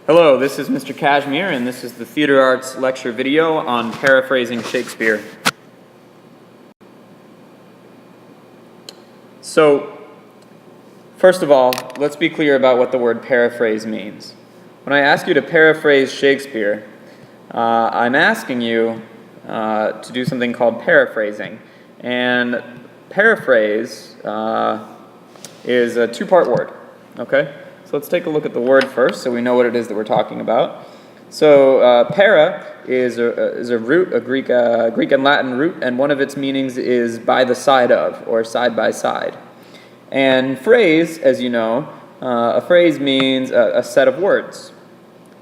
Hello, this is Mr. Kashmir, and this is the Theater Arts lecture video on Paraphrasing Shakespeare. So, first of all, let's be clear about what the word paraphrase means. When I ask you to paraphrase Shakespeare, I'm asking you to do something called paraphrasing. And paraphrase is a two-part word, okay? So let's take a look at the word first so we know what it is that we're talking about. So para is a root, a Greek and Latin root, and one of its meanings is by the side of, or side by side. And phrase, as you know, a phrase means a set of words,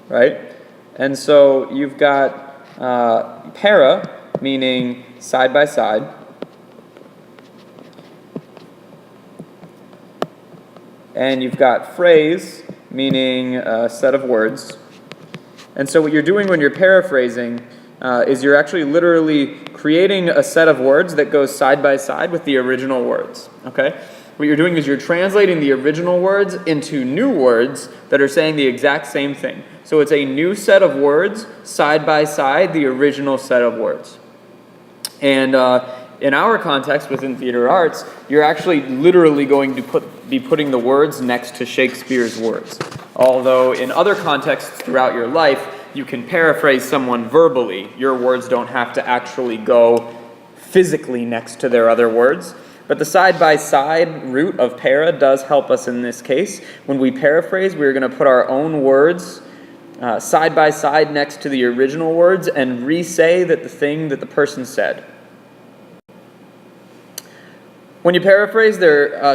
right? And so you've got para, meaning side by side, and you've got phrase, meaning a set of words. And so what you're doing when you're paraphrasing is you're actually literally creating a set of words that goes side by side with the original words, okay? What you're doing is you're translating the original words into new words that are saying the exact same thing. So it's a new set of words side by side the original set of words. And in our context within theater arts, you're actually literally going to be putting the words next to Shakespeare's words. Although in other contexts throughout your life, you can paraphrase someone verbally. Your words don't have to actually go physically next to their other words. But the side-by-side root of para does help us in this case. When we paraphrase, we're going to put our own words side by side next to the original words and re-say that the thing that the person said. When you paraphrase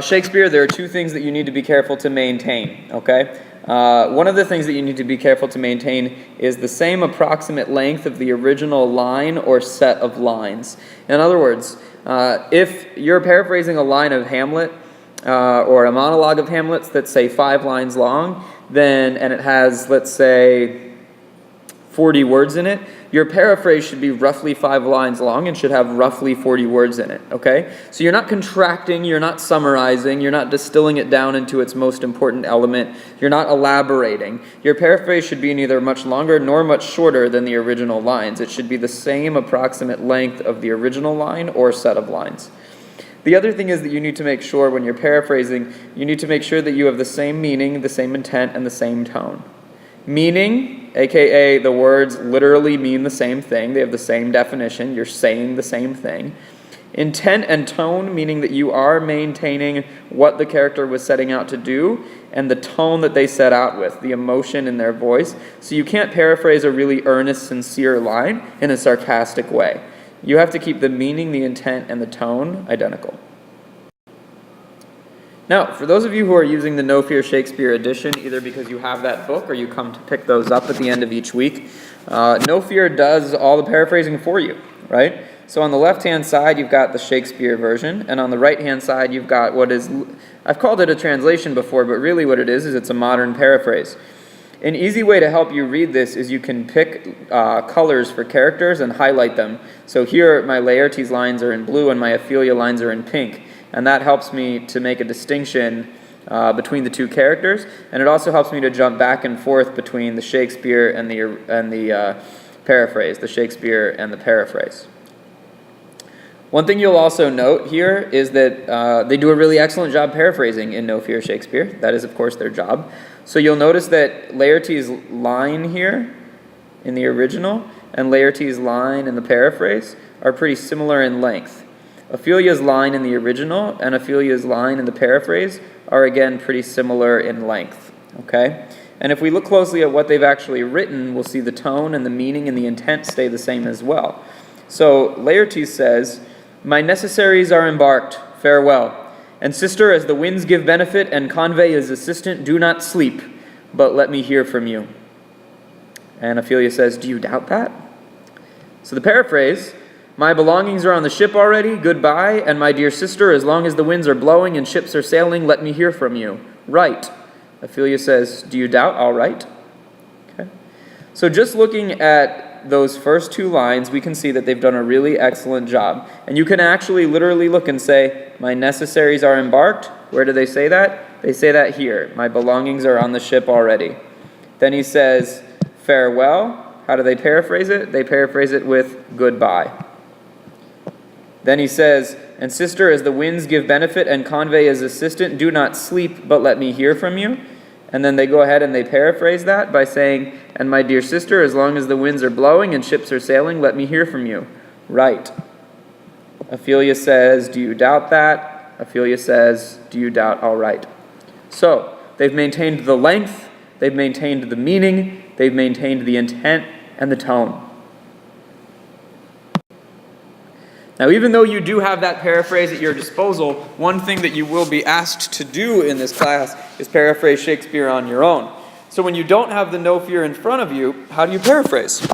Shakespeare, there are two things that you need to be careful to maintain, okay? One of the things that you need to be careful to maintain is the same approximate length of the original line or set of lines. In other words, if you're paraphrasing a line of Hamlet or a monologue of Hamlet's that's, say, 5 lines long, and it has, let's say, 40 words in it, your paraphrase should be roughly 5 lines long and should have roughly 40 words in it, okay? So you're not contracting, you're not summarizing, you're not distilling it down into its most important element, you're not elaborating. Your paraphrase should be neither much longer nor much shorter than the original lines. It should be the same approximate length of the original line or set of lines. The other thing is that you need to make sure when you're paraphrasing, you need to make sure that you have the same meaning, the same intent, and the same tone. Meaning, aka the words literally mean the same thing. They have the same definition. You're saying the same thing. Intent and tone, meaning that you are maintaining what the character was setting out to do and the tone that they set out with, the emotion in their voice. So you can't paraphrase a really earnest, sincere line in a sarcastic way. You have to keep the meaning, the intent, and the tone identical. Now, for those of you who are using the No Fear Shakespeare edition, either because you have that book or you come to pick those up at the end of each week, No Fear does all the paraphrasing for you, right? So on the left-hand side, you've got the Shakespeare version, and on the right-hand side, you've got what is, I've called it a translation before, but really what it is it's a modern paraphrase. An easy way to help you read this is you can pick colors for characters and highlight them. So here, my Laertes lines are in blue and my Ophelia lines are in pink. And that helps me to make a distinction between the two characters, and it also helps me to jump back and forth between the Shakespeare and the paraphrase, the Shakespeare and the paraphrase. One thing you'll also note here is that they do a really excellent job paraphrasing in No Fear Shakespeare. That is, of course, their job. So you'll notice that Laertes' line here in the original and Laertes' line in the paraphrase are pretty similar in length. Ophelia's line in the original and Ophelia's line in the paraphrase are again pretty similar in length, okay? And if we look closely at what they've actually written, we'll see the tone and the meaning and the intent stay the same as well. So Laertes says, "My necessaries are embarked, farewell. And sister, as the winds give benefit and convey his assistant, do not sleep, but let me hear from you." And Ophelia says, "Do you doubt that?" So the paraphrase, "My belongings are on the ship already, goodbye, and my dear sister, as long as the winds are blowing and ships are sailing, let me hear from you. Right." Ophelia says, "Do you doubt? All right." Okay. So just looking at those first 2 lines, we can see that they've done a really excellent job. And you can actually literally look and say, my necessaries are embarked. Where do they say that? They say that here. My belongings are on the ship already. Then he says, farewell. How do they paraphrase it? They paraphrase it with goodbye. Then he says, and sister, as the winds give benefit and convey as assistant, do not sleep, but let me hear from you. And then they go ahead and they paraphrase that by saying, and my dear sister, as long as the winds are blowing and ships are sailing, let me hear from you. Right. Ophelia says, do you doubt that? Ophelia says, do you doubt? All right. So, they've maintained the length, they've maintained the meaning, they've maintained the intent and the tone. Now, even though you do have that paraphrase at your disposal, one thing that you will be asked to do in this class is paraphrase Shakespeare on your own. So when you don't have the no fear in front of you, how do you paraphrase?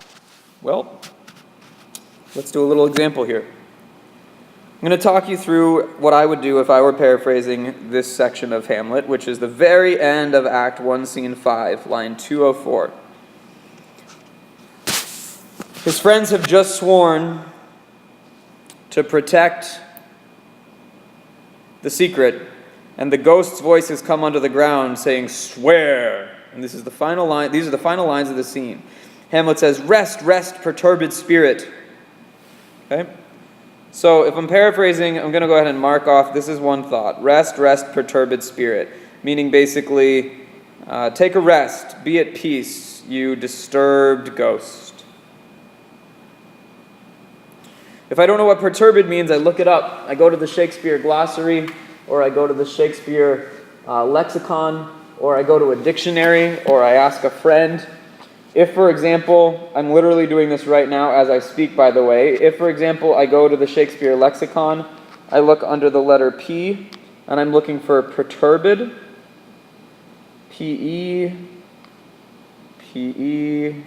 Well, let's do a little example here. I'm going to talk you through what I would do if I were paraphrasing this section of Hamlet, which is the very end of Act 1, Scene 5, line 204. His friends have just sworn to protect the secret, and the ghost's voice has come under the ground saying, swear. And this is the final line. These are the final lines of the scene. Hamlet says, rest, rest, perturbed spirit. Okay? So if I'm paraphrasing, I'm going to go ahead and mark off, this is one thought. Rest, rest, perturbed spirit. Meaning basically, take a rest, be at peace, you disturbed ghost. If I don't know what perturbed means, I look it up. I go to the Shakespeare glossary, or I go to the Shakespeare lexicon, or I go to a dictionary, or I ask a friend. If, for example, I'm literally doing this right now as I speak, by the way. If, for example, I go to the Shakespeare lexicon, I look under the letter P, and I'm looking for perturbed. P-E, P-E.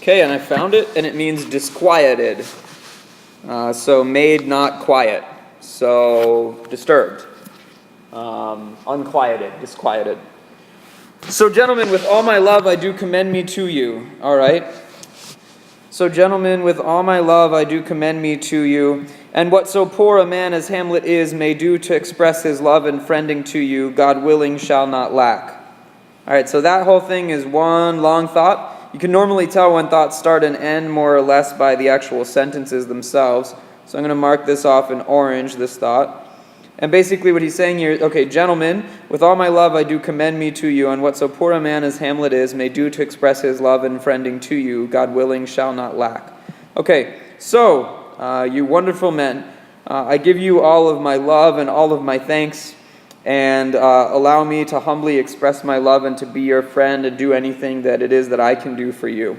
Okay, and I found it, and it means disquieted. So made not quiet. So disturbed. Unquieted, disquieted. So gentlemen, with all my love I do commend me to you. All right? So gentlemen, with all my love I do commend me to you. And what so poor a man as Hamlet is may do to express his love and friending to you, God willing shall not lack. All right, so that whole thing is one long thought. You can normally tell when thoughts start and end more or less by the actual sentences themselves. So I'm going to mark this off in orange, this thought. And basically what he's saying here, okay, gentlemen, with all my love I do commend me to you, and what so poor a man as Hamlet is may do to express his love and friending to you, God willing shall not lack. Okay, so, you wonderful men, I give you all of my love and all of my thanks, and allow me to humbly express my love and to be your friend and do anything that it is that I can do for you.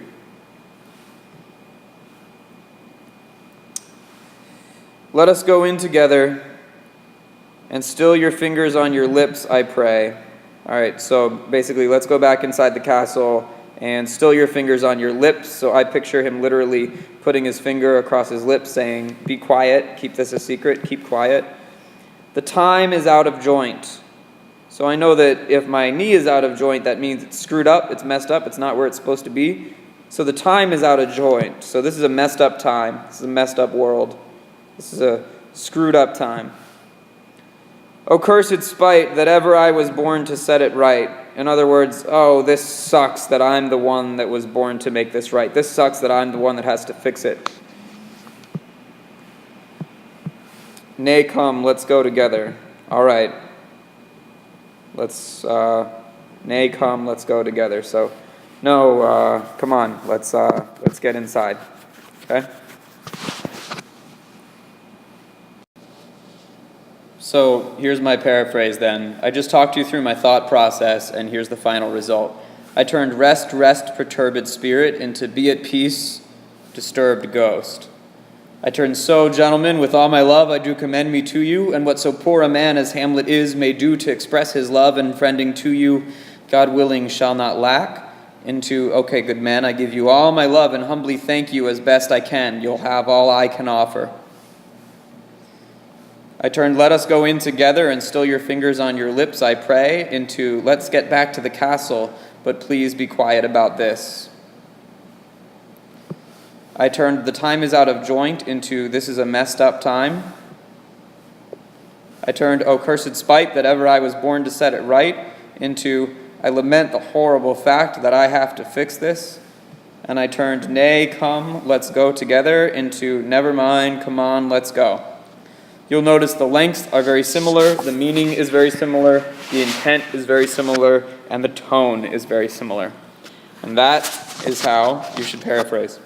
Let us go in together and still your fingers on your lips, I pray. All right, so basically let's go back inside the castle and still your fingers on your lips. So I picture him literally putting his finger across his lips saying, be quiet, keep this a secret, keep quiet. The time is out of joint. So I know that if my knee is out of joint, that means it's screwed up, it's messed up, it's not where it's supposed to be. So the time is out of joint. So this is a messed up time. This is a messed up world. This is a screwed up time. O cursed spite that ever I was born to set it right. In other words, oh, this sucks that I'm the one that was born to make this right. This sucks that I'm the one that has to fix it. Nay, come, let's go together. All right. Nay, come, let's go together. So, no, come on, let's get inside. Okay? So, here's my paraphrase then. I just talked you through my thought process, and here's the final result. I turned rest, rest, perturbed spirit into be at peace, disturbed ghost. I turn so, gentlemen, with all my love I do commend me to you, and what so poor a man as Hamlet is may do to express his love and friending to you, God willing shall not lack, into, okay, good man, I give you all my love and humbly thank you as best I can. You'll have all I can offer. I turned let us go in together and still your fingers on your lips, I pray, into let's get back to the castle, but please be quiet about this. I turned the time is out of joint into this is a messed up time. I turned, "O cursed spite, that ever I was born to set it right," into, "I lament the horrible fact that I have to fix this." And I turned, "Nay, come, let's go together," into, "Never mind, come on, let's go." You'll notice the lengths are very similar, the meaning is very similar, the intent is very similar, and the tone is very similar. And that is how you should paraphrase.